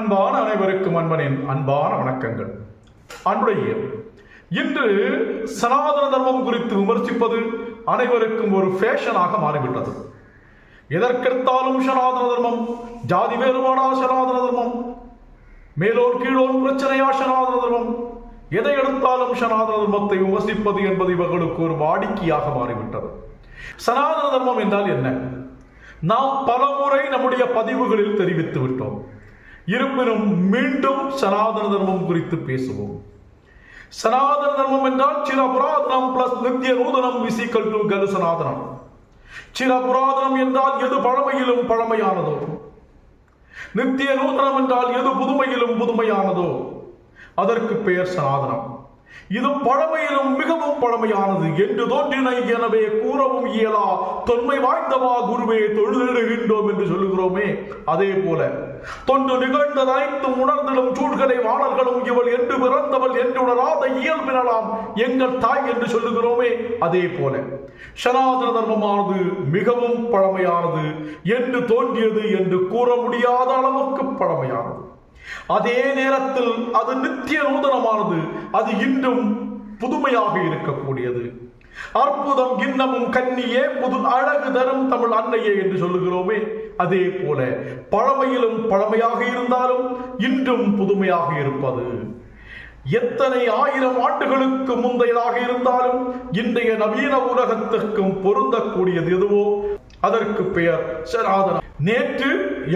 அன்பான அனைவருக்கும் அன்பனின் அன்பான வணக்கங்கள். அன்புடைய இன்று சனாதன தர்மம் குறித்து விமர்சிப்பது அனைவருக்கும் ஒரு ஃபேஷனாக மாறிவிட்டது. எதற்கெடுத்தாலும் சனாதன தர்மம், ஜாதி வேறுபாடா சனாதன தர்மம், மேலோன் கீழோன் பிரச்சனையா சனாதன தர்மம், எதை எடுத்தாலும் சனாதன தர்மத்தை விமர்சிப்பது என்பது இவர்களுக்கு ஒரு வாடிக்கையாக மாறிவிட்டது. சனாதன தர்மம் என்றால் என்ன? நாம் பலமுறை நம்முடைய பதிவுகளில் தெரிவித்து விட்டோம். இருப்பினும் மீண்டும் சனாதன தர்மம் குறித்து பேசுவோம். சனாதன தர்மம் என்றால் சிர புராதனம் பிளஸ் நித்திய நூதனம் இசிக்கல் டு கரு சனாதனம். சிர புராதனம் என்றால் எது பழமையிலும் பழமையானதோ, நித்திய நூதனம் என்றால் எது புதுமையிலும் புதுமையானதோ அதற்கு பெயர் சனாதனம். இது பழமையிலும் மிகவும் பழமையானது என்று தோன்றினை, எனவே கூறவும் இயலா தொன்மை வாய்ந்தவா குருவே தொழுதிடுகின்றோம் என்று சொல்லுகிறோமே, அதே போல தொன்று நிகழ்ந்தது அனைத்தும் உணர்ந்திடும் சூழ்களை வாணர்களும் இவள் என்று பிறந்தவள் என்று உணராத இயல்பினலாம் எங்கள் தாய் என்று சொல்லுகிறோமே, அதே போல சனாதன தர்மமானது மிகவும் பழமையானது என்று தோன்றியது என்று கூற முடியாத அளவுக்கு பழமையானது. அதே நேரத்தில் அது நித்திய நூதனமானது, அது இன்றும் புதுமையாக இருக்கக்கூடியது. அற்புதம் இன்னமும் கன்னியே புது அழகு தரும் தமிழ் அன்னையே என்று சொல்லுகிறோமே, அதே போல பழமையிலும் பழமையாக இருந்தாலும் இன்றும் புதுமையாக இருப்பது. எத்தனை ஆயிரம் ஆண்டுகளுக்கு முந்தையதாக இருந்தாலும் இன்றைய நவீன உலகத்திற்கும் பொருந்தக்கூடியது எதுவோ அதற்கு பெயர் சனாதனம். நேற்று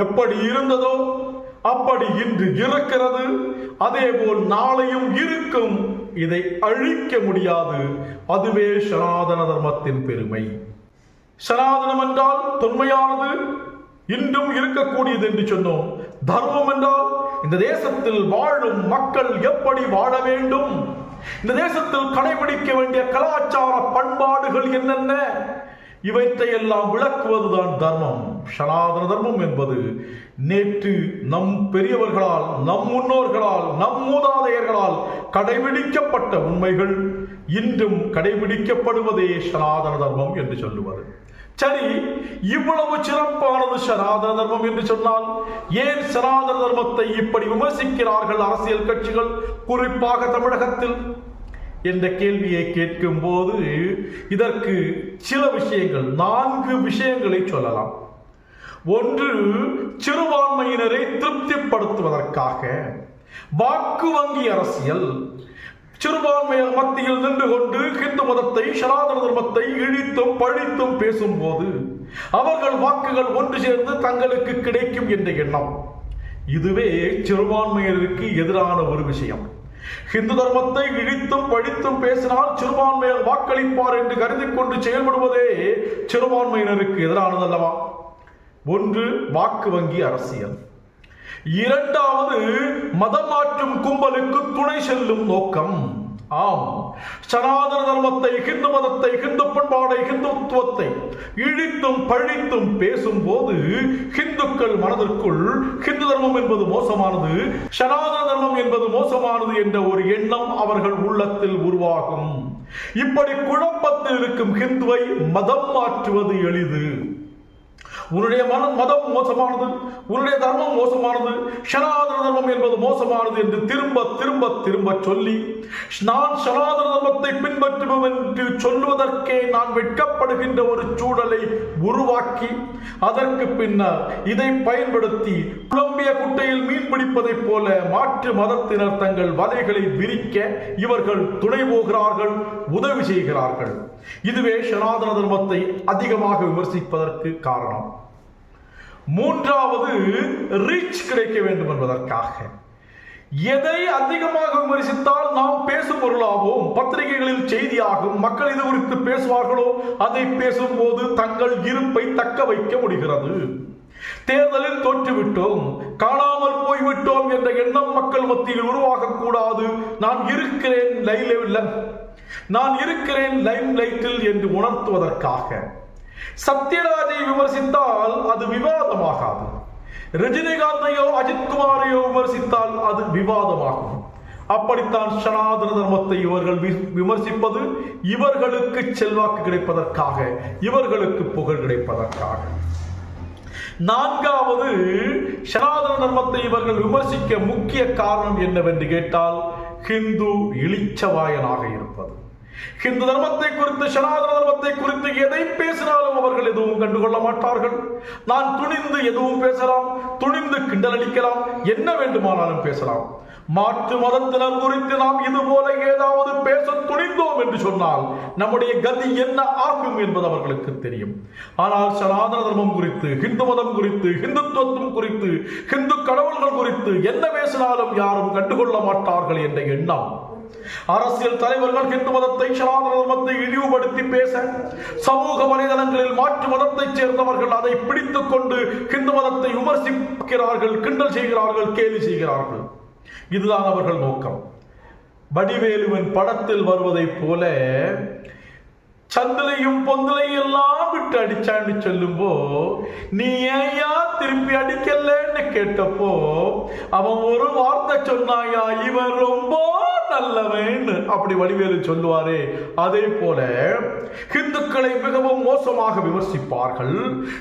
எப்படி இருந்ததோ அப்படி இன்று இருக்கிறது, அதேபோல் நாளையும் இருக்கும். இதை அழிக்க முடியாது. அதுவே சனாதன தர்மத்தின் பெருமை. சனாதனம் என்றால் தொன்மையானது, இன்றும் இருக்கக்கூடியது என்று சொன்னோம். தர்மம் என்றால் இந்த தேசத்தில் வாழும் மக்கள் எப்படி வாழ வேண்டும், இந்த தேசத்தில் கடைபிடிக்க வேண்டிய கலாச்சார பண்பாடுகள் என்னென்ன, இவற்றையெல்லாம் விளக்குவதுதான் தர்மம். சனாதன தர்மம் என்பது நேற்று நம் பெரியவர்களால், நம் முன்னோர்களால், நம் மூதாதையர்களால் கடைபிடிக்கப்பட்ட உண்மைகள் இன்றும் கடைபிடிக்கப்படுவதே சனாதன தர்மம் என்று சொல்லுவது. சரி, இவ்வளவு சிறப்பானது சனாதன தர்மம் என்று சொன்னால் ஏன் சனாதன தர்மத்தை இப்படி விமர்சிக்கிறார்கள் அரசியல் கட்சிகள், குறிப்பாக தமிழகத்தில் என்ற கேள்வியை கேட்கும் போது இதற்கு சில விஷயங்கள், 4 விஷயங்களை சொல்லலாம். ஒன்று, சிறுபான்மையினரை திருப்திப்படுத்துவதற்காக வாக்கு வங்கி அரசியல். சிறுபான்மையர் மத்தியில் நின்று கொண்டு ஹிந்து மதத்தை, சனாதன தர்மத்தை இழித்தும் பழித்தும் பேசும்போது அவர்கள் வாக்குகள் ஒன்று சேர்ந்து தங்களுக்கு கிடைக்கும் என்ற எண்ணம், இதுவே சிறுபான்மையினருக்கு எதிரான ஒரு விஷயம். ஹிந்து தர்மத்தை இழித்தும் பழித்தும் பேசினால் சிறுபான்மையர் வாக்களிப்பார் என்று கருதி கொண்டு செயல்படுவதே சிறுபான்மையினருக்கு எதிரானது அல்லவா? ஒன்று, வாக்கு வங்கி அரசியல். இரண்டாவது, மதம் மாற்றும் கும்பலுக்கு துணை செல்லும் நோக்கம். ஆம், சனாதன தர்மத்தை, ஹிந்து மதத்தை, ஹிந்து பண்பாடை, ஹிந்துத்துவத்தை இழித்தும் பழித்தும் பேசும்போது ஹிந்துக்கள் மனதிற்குள் ஹிந்து தர்மம் என்பது மோசமானது, சனாதன தர்மம் என்பது மோசமானது என்ற ஒரு எண்ணம் அவர்கள் உள்ளத்தில் உருவாகும். இப்படி குழப்பத்தில் இருக்கும் ஹிந்துவை மதம் மாற்றுவது எளிது. உன்னுடைய மதம் மோசமானது, உன்னுடைய தர்மம் மோசமானது, சனாதன தர்மம் என்பது மோசமானது என்று திரும்ப திரும்ப திரும்ப சொல்லி நான் சனாதன தர்மத்தை பின்பற்றுவோம் என்று சொல்லுவதற்கே நான் வெட்கப்படுகின்ற ஒரு சூழலை உருவாக்கி அதற்கு பின்னர் இதை பயன்படுத்தி குழம்பிய குட்டையில் மீன் பிடிப்பதைப் போல மாற்று மதத்தினர் தங்கள் வலைகளை விரிக்க இவர்கள் துணை போகிறார்கள், உதவி செய்கிறார்கள். இதுவே சனாதன தர்மத்தை அதிகமாக விமர்சிப்பதற்கு காரணம். மூன்றாவது, ரீச் கிடைக்க வேண்டும் என்பதற்காக. எதை அதிகமாக விமர்சித்தால் நாம் பேசும் பொருளாகவும் பத்திரிகைகளில் செய்தியாகும், மக்கள் இது குறித்து பேசுவார்களோ அதை பேசும்போது தங்கள் இருப்பை தக்க வைக்க முடிகிறது. தேர்தலில் தோற்றுவிட்டோம், காணாமல் போய்விட்டோம் என்ற எண்ணம் மக்கள் மத்தியில் உருவாகக்கூடாது. நான் இருக்கிறேன் லைம் லைட்டில் என்று உணர்த்துவதற்காக. சத்யராஜை விமர்சித்தால் அது விவாதமாகாது, ரஜினிகாந்தையோ அஜித்குமாரையோ விமர்சித்தால் அது விவாதமாகும். அப்படித்தான் சனாதன தர்மத்தை இவர்கள் விமர்சிப்பது இவர்களுக்கு செல்வாக்கு கிடைப்பதற்காக, இவர்களுக்கு புகழ் கிடைப்பதற்காக. நான்காவது, சனாதன தர்மத்தை இவர்கள் விமர்சிக்க முக்கிய காரணம் என்னவென்று கேட்டால் ஹிந்து இளிச்சவாயனாக இருப்பது. ஹிந்து தர்மத்தை குறித்து, சனாதன தர்மத்தை குறித்து எதை பேசினாலும் அவர்கள் எதுவும் கண்டுகொள்ள மாட்டார்கள். நான் துணிந்து எதுவும் பேசலாம், துணிந்து கிண்டல் அடிக்கலாம், என்ன வேண்டுமானாலும் பேசலாம். மாற்று மதத்தினர் குறித்து நாம் இது போல ஏதாவது பேச துணிந்தோம் என்று சொன்னால் நம்முடைய கதி என்ன ஆகும் என்பது அவர்களுக்கு தெரியும். ஆனால் சனாதன தர்மம் குறித்து, ஹிந்து மதம் குறித்து, ஹிந்துத்துவம் குறித்து, ஹிந்து கடவுள்கள் குறித்து என்ன பேசினாலும் யாரும் கண்டுகொள்ள மாட்டார்கள் என்ற எண்ணம். அரசியல் தலைவர்கள் ஹிந்து மதத்தை, சனாதன தர்மத்தை இழிவுபடுத்தி பேச, சமூக வலைதளங்களில் மாற்று மதத்தைச் சேர்ந்தவர்கள் அதை பிடித்துக் கொண்டு ஹிந்து மதத்தை விமர்சிக்கிறார்கள், கிண்டல் செய்கிறார்கள், கேலி செய்கிறார்கள். இதுதான் அவர்கள் நோக்கம். வடிவேலுவின் படத்தில் வருவதைப் போல சந்திலையும் பொந்திலையும் எல்லாம் விட்டு அடிச்சான்னு சொல்லும்போ நீ ஏயா திருப்பி அடிக்கலன்னு கேட்டப்போ அவன் ஒரு வார்த்தை சொன்னாயா, இவன் ரொம்ப நல்லவன், அப்படி வடிவேலு சொல்லுவாரே. அதே போல ஹிந்துக்களை மிகவும் மோசமாக விமர்சிப்பார்கள்,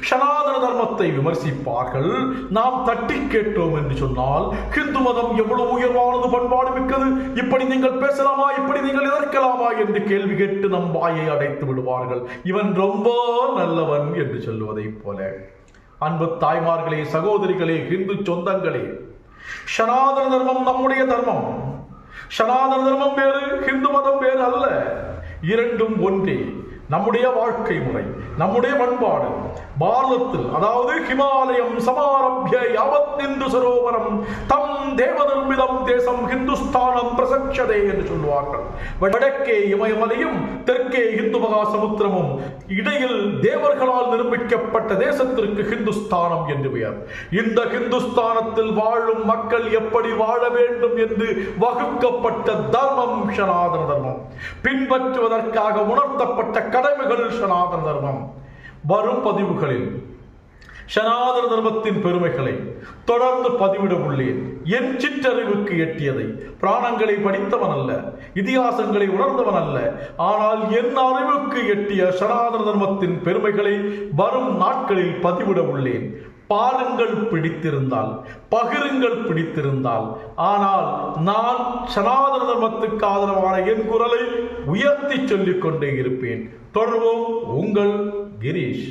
சனாதன தர்மத்தை விமர்சிப்பார்கள். நாம் தட்டி கேட்டோம் என்று சொன்னால் ஹிந்து மதம் எவ்வளவு உயர்வானது, பண்பாடு மிக்கது, இப்படி நீங்கள் பேசலாமா, இப்படி நீங்கள் எதிர்க்கலாமா என்று கேள்வி கேட்டு நம் வாயை அடைத்து விடுவார்கள். இவன் ரொம்ப நல்லவன் என்று சொல்லுவதை போல. அன்பு தாய்மார்களே, சகோதரிகளே, ஹிந்து சொந்தங்களே, சனாதன தர்மம் நம்முடைய தர்மம். சனாதன தர்மம் வேறு, ஹிந்து மதம் வேறு அல்ல. இரண்டும் ஒன்றே. நம்முடைய வாழ்க்கை முறை, நம்முடைய பண்பாடு. பாரதத்தில், அதாவது ஹிமாலயம் சமாரப்ய யாவத் இந்து சரோவரம் தம் தேவ நிர்மிதம் தேசம் ஹிந்துஸ்தானம் பிரசக்ஷதே என்று சொல்லுவார்கள். வடக்கே இமயமலையும் தெற்கே இந்து மகா சமுத்திரமும், இடையில் தேவர்களால் நிர்மிக்கப்பட்ட தேசத்திற்கு ஹிந்துஸ்தானம் என்று பெயர். இந்த ஹிந்துஸ்தானத்தில் வாழும் மக்கள் எப்படி வாழ வேண்டும் என்று வகுக்கப்பட்ட தர்மம் சனாதன தர்மம். பின்பற்றுவதற்காக உணர்த்தப்பட்ட கடமைகள் சனாதன தர்மம். வரும் பதிவுகளில் சனாதன தர்மத்தின் பெருமைகளை தொடர்ந்து பதிவிட உள்ளேன். என் சிற்றறிவுக்கு எட்டியதை, பிராணங்களை படித்தவன் அல்ல, இதிகாசங்களை உணர்ந்தவன் அல்ல, ஆனால் என் அறிவுக்கு எட்டிய சனாதன தர்மத்தின் பெருமைகளை வரும் நாட்களில் பதிவிட உள்ளேன். பாருங்கள் பிடித்திருந்தால், பகிருங்கள் பிடித்திருந்தால். ஆனால் நான் சனாதன தர்மத்துக்கு ஆதரவான என் குரலை உயர்த்தி சொல்லிக் கொண்டே இருப்பேன். தொடர்வோம். உங்கள் கிரீஷ்.